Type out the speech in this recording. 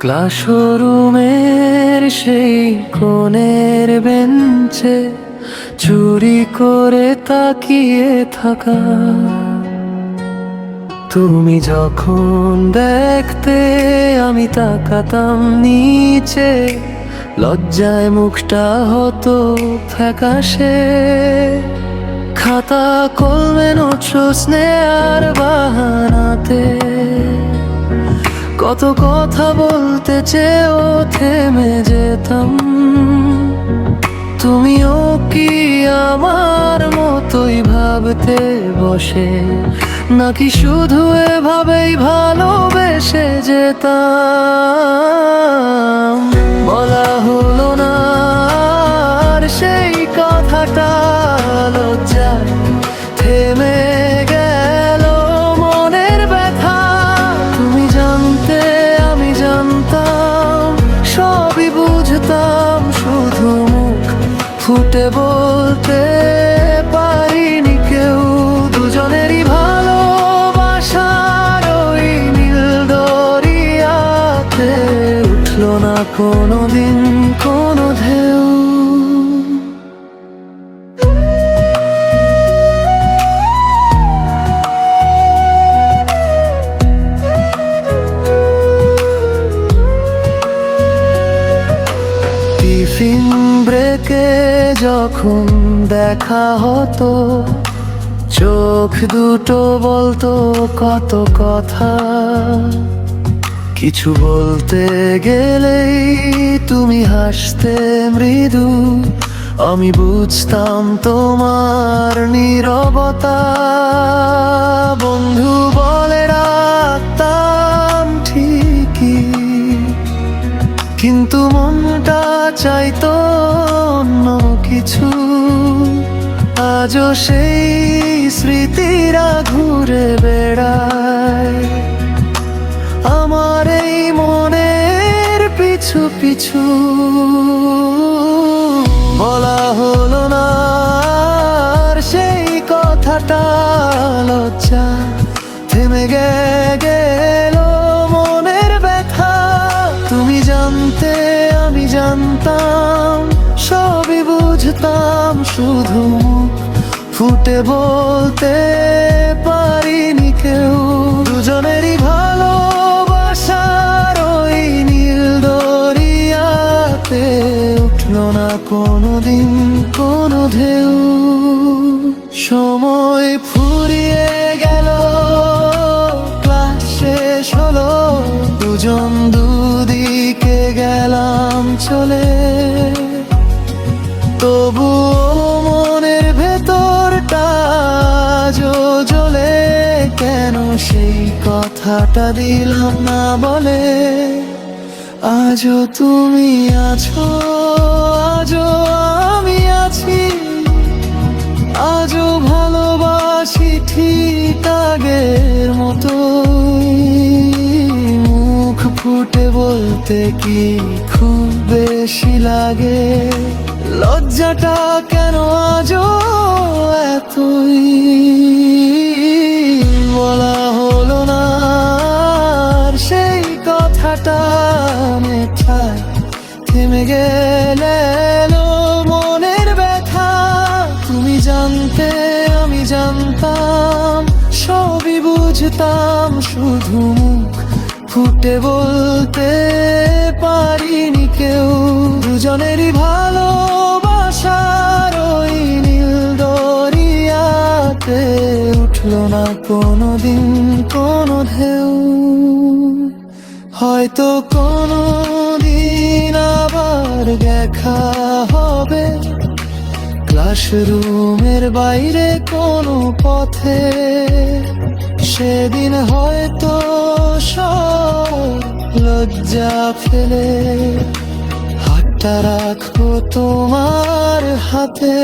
ক্লাসরুমের সেই কোণের বেঞ্চে চুরি করে তাকিয়ে থাকা, তুমি যখন দেখতে আমি তাকাতাম নিচে, লজ্জায় মুখটা হতো ফ্যাকাশে। খাতা কলমে নোটস নেয়ার বাহানাতে কত কথা বলতে চেয়েও থেমে যেতাম। তুমিও কি আমার মতোই ভাবতে বসে, নাকি শুধু এভাবেই ভালোবেসে যেতাম? বলা হলো না আর সেই কথাটা, লজ্জায় থেমে গেল মনের ব্যথা। তুমি জানতে আমি জানতাম, সবই বুঝতাম, শুধু মুখ ফুটে বলতে পারিনি কেউ। দুজনেরই ভালোবাসার ওই নীল দরিয়াতে উঠলো না কোনোদিন কোনো ঢেউ। টিফিন ব্রেকে যখন দেখা হতো, চোখ দুটো বলতো কত কথা। কিছু বলতে গেলেই তুমি হাসতে মৃদু, আমি বুঝতাম তোমার নীরবতা। বন্ধু বলে রাখতাম ঠিকই, কিন্তু মনটা চাইতো অন্য কিছু। আজও সেই স্মৃতিরা ঘুরে বেড়ায় আমার এই মনের পিছু পিছু। বলা হলো না আর সেই কথাটা, লজ্জা থেমে গেল মনের ব্যথা। তুমি জানতে আমি জানতাম, সবই বুঝতাম, শুধু ফুটে বলতে পারিনি কেউ। দুজনেরই ভালোবাসার ওই নীল দরিয়াতে উঠলো না কোনোদিন কোনো ঢেউ। সময় ফুরিয়ে গেল, ক্লাস শেষ হলো, দুজন দুদিকে গেলাম চলে। তবুও মনের ভেতরটা আজও জ্বলে, কেন সেই কথাটা দিলাম না বলে। আজও তুমি আছো, আজও আমি আছি, আজও ভালোবাসি ঠিক আগের মতোই। মুখ ফুটে বলতে কি খুব বেশি লাগে, লজ্জাটা কেন আজও এতই। বলা হলো না আর সেই কথাটা, মেঠায় থেমে গেলে মনের ব্যথা। তুমি জানতে আমি জানতাম, সবই বুঝতাম, শুধু মুখ ফুটে বলতে পারিনি কেউ। দুজনেরই ভালোবাসার ওই নীল দরিয়াতে উঠলো না কোনোদিন কোনো ঢেউ। হয়তো কোনোদিন আবার দেখা হবে, ক্লাসরুমের বাইরে কোনো পথে। সেদিন হয়তো সব লজ্জা ফেলে হাতটা রাখবো তোমার হাতে।